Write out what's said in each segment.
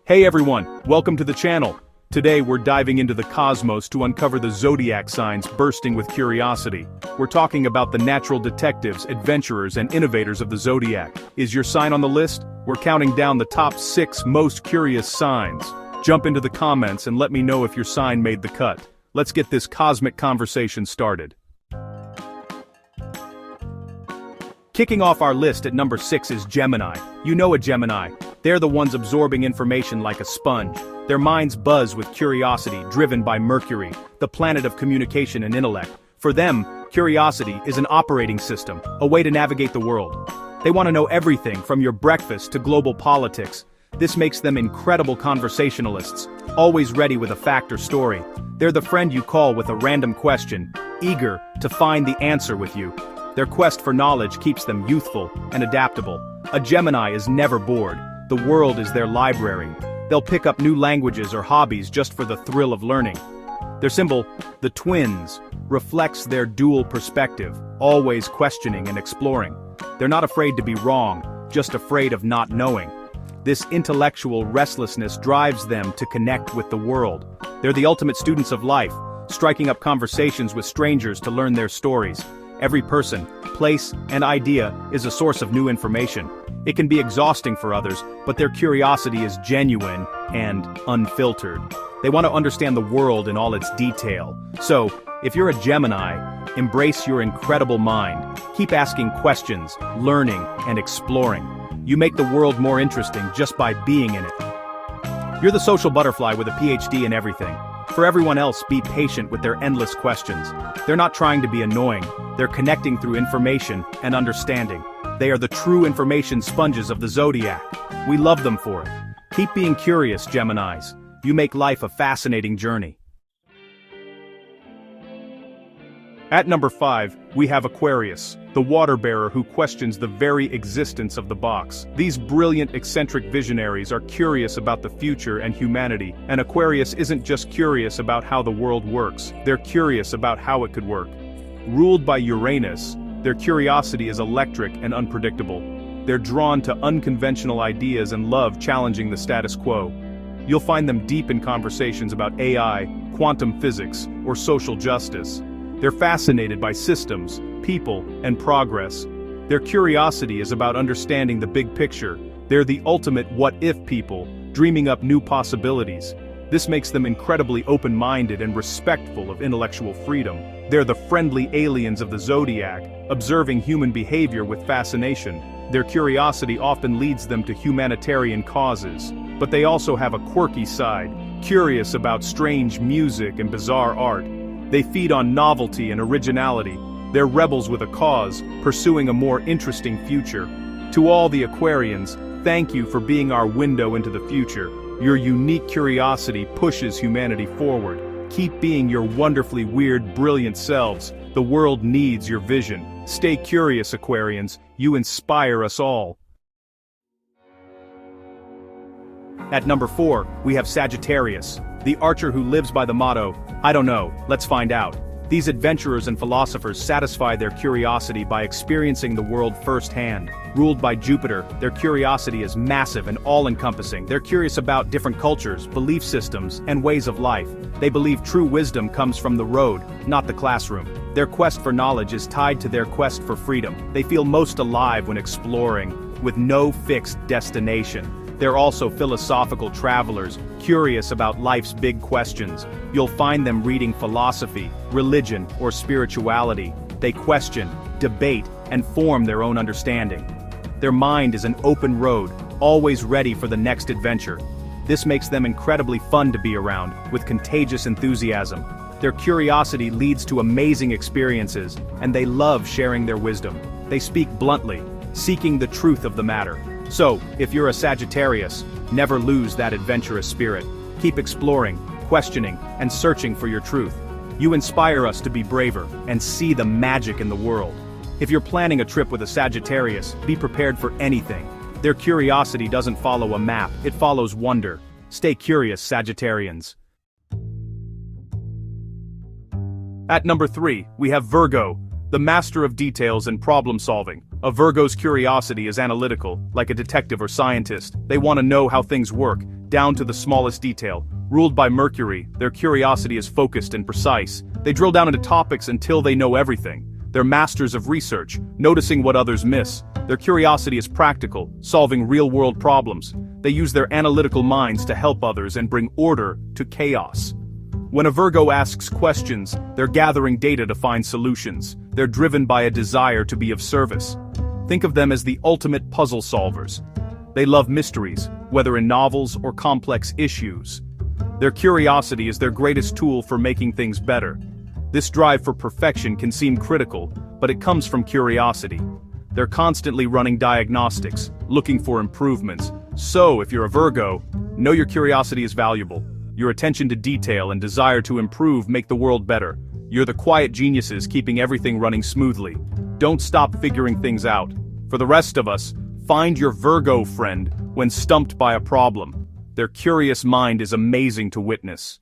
Hey everyone, welcome to the channel. Today we're diving into the cosmos to uncover the zodiac signs bursting with curiosity. We're talking about the natural detectives, adventurers, and innovators of the zodiac. Is your sign on the list? We're counting down the top 6 most curious signs. Jump into the comments and let me know if your sign made the cut. Let's get this cosmic conversation started. Kicking off our list at number 6 is Gemini. You know a Gemini. They're the ones absorbing information like a sponge. Their minds buzz with curiosity, driven by Mercury, the planet of communication and intellect. For them, curiosity is an operating system, a way to navigate the world. They want to know everything from your breakfast to global politics. This makes them incredible conversationalists, always ready with a fact or story. They're the friend you call with a random question, eager to find the answer with you. Their quest for knowledge keeps them youthful and adaptable. A Gemini is never bored. The world is their library. They'll pick up new languages or hobbies just for the thrill of learning. Their symbol, the twins, reflects their dual perspective, always questioning and exploring. They're not afraid to be wrong, just afraid of not knowing. This intellectual restlessness drives them to connect with the world. They're the ultimate students of life, striking up conversations with strangers to learn their stories. Every person, place, and idea is a source of new information. It can be exhausting for others, but their curiosity is genuine and unfiltered. They want to understand the world in all its detail. So, if you're a Gemini, embrace your incredible mind. Keep asking questions, learning, and exploring. You make the world more interesting just by being in it. You're the social butterfly with a PhD in everything. For everyone else, be patient with their endless questions. They're not trying to be annoying. They're connecting through information and understanding. They are the true information sponges of the zodiac. We love them for it. Keep being curious, Geminis. You make life a fascinating journey. At number 5, we have Aquarius, the water bearer who questions the very existence of the box. These brilliant, eccentric visionaries are curious about the future and humanity, and Aquarius isn't just curious about how the world works, they're curious about how it could work. Ruled by Uranus, their curiosity is electric and unpredictable. They're drawn to unconventional ideas and love challenging the status quo. You'll find them deep in conversations about AI, quantum physics, or social justice. They're fascinated by systems, people, and progress. Their curiosity is about understanding the big picture. They're the ultimate what-if people, dreaming up new possibilities. This makes them incredibly open-minded and respectful of intellectual freedom. They're the friendly aliens of the zodiac, observing human behavior with fascination. Their curiosity often leads them to humanitarian causes. But they also have a quirky side, curious about strange music and bizarre art. They feed on novelty and originality. They're rebels with a cause, pursuing a more interesting future. To all the Aquarians, thank you for being our window into the future. Your unique curiosity pushes humanity forward. Keep being your wonderfully weird, brilliant selves. The world needs your vision. Stay curious, Aquarians. You inspire us all. At number 4, we have Sagittarius, the archer who lives by the motto, I don't know, let's find out. These adventurers and philosophers satisfy their curiosity by experiencing the world firsthand. Ruled by Jupiter, their curiosity is massive and all-encompassing. They're curious about different cultures, belief systems, and ways of life. They believe true wisdom comes from the road, not the classroom. Their quest for knowledge is tied to their quest for freedom. They feel most alive when exploring, with no fixed destination. They're also philosophical travelers, curious about life's big questions. You'll find them reading philosophy, religion, or spirituality. They question, debate, and form their own understanding. Their mind is an open road, always ready for the next adventure. This makes them incredibly fun to be around, with contagious enthusiasm. Their curiosity leads to amazing experiences, and they love sharing their wisdom. They speak bluntly, seeking the truth of the matter. So, if you're a Sagittarius, never lose that adventurous spirit. Keep exploring, questioning, and searching for your truth. You inspire us to be braver and see the magic in the world. If you're planning a trip with a Sagittarius, be prepared for anything. Their curiosity doesn't follow a map, it follows wonder. Stay curious, Sagittarians. At number 3, we have Virgo, the master of details and problem solving. A Virgo's curiosity is analytical, like a detective or scientist. They want to know how things work, down to the smallest detail. Ruled by Mercury, their curiosity is focused and precise. They drill down into topics until they know everything. They're masters of research, noticing what others miss. Their curiosity is practical, solving real-world problems. They use their analytical minds to help others and bring order to chaos. When a Virgo asks questions, they're gathering data to find solutions. They're driven by a desire to be of service. Think of them as the ultimate puzzle solvers. They love mysteries, whether in novels or complex issues. Their curiosity is their greatest tool for making things better. This drive for perfection can seem critical, but it comes from curiosity. They're constantly running diagnostics, looking for improvements. So, if you're a Virgo, know your curiosity is valuable. Your attention to detail and desire to improve make the world better. You're the quiet geniuses keeping everything running smoothly. Don't stop figuring things out. For the rest of us, find your Virgo friend when stumped by a problem. Their curious mind is amazing to witness.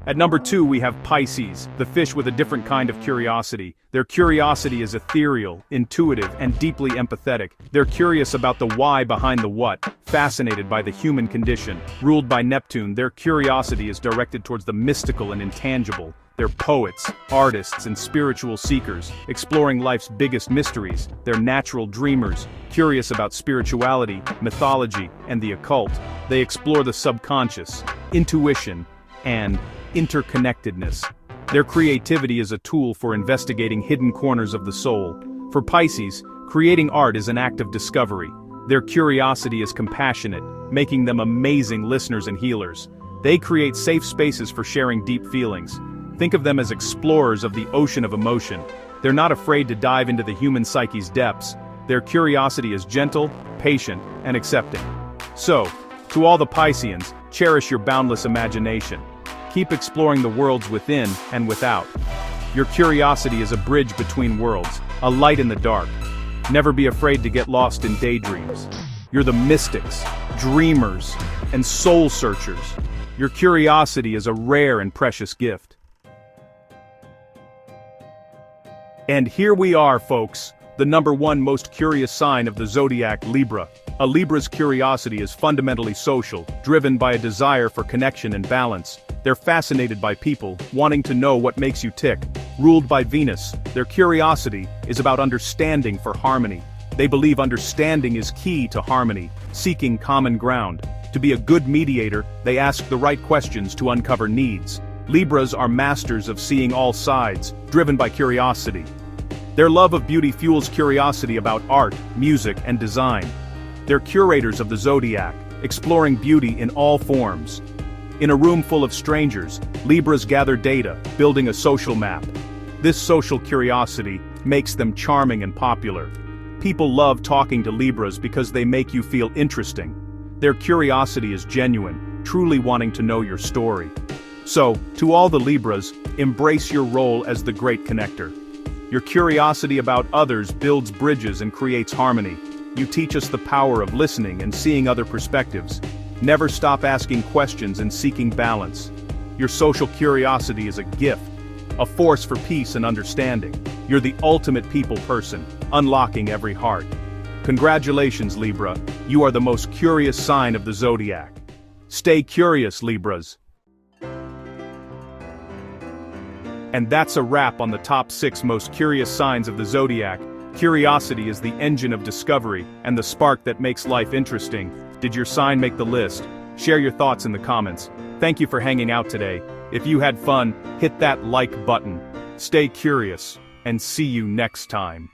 At number 2 we have Pisces, the fish with a different kind of curiosity. Their curiosity is ethereal, intuitive, and deeply empathetic. They're curious about the why behind the what, fascinated by the human condition. Ruled by Neptune, their curiosity is directed towards the mystical and intangible. They're poets, artists, and spiritual seekers, exploring life's biggest mysteries. They're natural dreamers, curious about spirituality, mythology, and the occult. They explore the subconscious, intuition, and interconnectedness. Their creativity is a tool for investigating hidden corners of the soul. For Pisces, creating art is an act of discovery. Their curiosity is compassionate, making them amazing listeners and healers. They create safe spaces for sharing deep feelings. Think of them as explorers of the ocean of emotion. They're not afraid to dive into the human psyche's depths. Their curiosity is gentle, patient, and accepting. So, to all the Pisceans, cherish your boundless imagination. Keep exploring the worlds within and without. Your curiosity is a bridge between worlds, a light in the dark. Never be afraid to get lost in daydreams. You're the mystics, dreamers, and soul searchers. Your curiosity is a rare and precious gift. And here we are, folks, the number 1 most curious sign of the zodiac, Libra. A Libra's curiosity is fundamentally social, driven by a desire for connection and balance. They're fascinated by people, wanting to know what makes you tick. Ruled by Venus, their curiosity is about understanding for harmony. They believe understanding is key to harmony, seeking common ground. To be a good mediator, they ask the right questions to uncover needs. Libras are masters of seeing all sides, driven by curiosity. Their love of beauty fuels curiosity about art, music, and design. They're curators of the Zodiac, exploring beauty in all forms. In a room full of strangers, Libras gather data, building a social map. This social curiosity makes them charming and popular. People love talking to Libras because they make you feel interesting. Their curiosity is genuine, truly wanting to know your story. So, to all the Libras, embrace your role as the great connector. Your curiosity about others builds bridges and creates harmony. You teach us the power of listening and seeing other perspectives. Never stop asking questions and seeking balance. Your social curiosity is a gift, a force for peace and understanding. You're the ultimate people person, unlocking every heart. Congratulations, Libra, you are the most curious sign of the zodiac. Stay curious, Libras. And that's a wrap on the top 6 most curious signs of the zodiac. Curiosity is the engine of discovery and the spark that makes life interesting. Did your sign make the list? Share your thoughts in the comments. Thank you for hanging out today. If you had fun, hit that like button. Stay curious, and see you next time.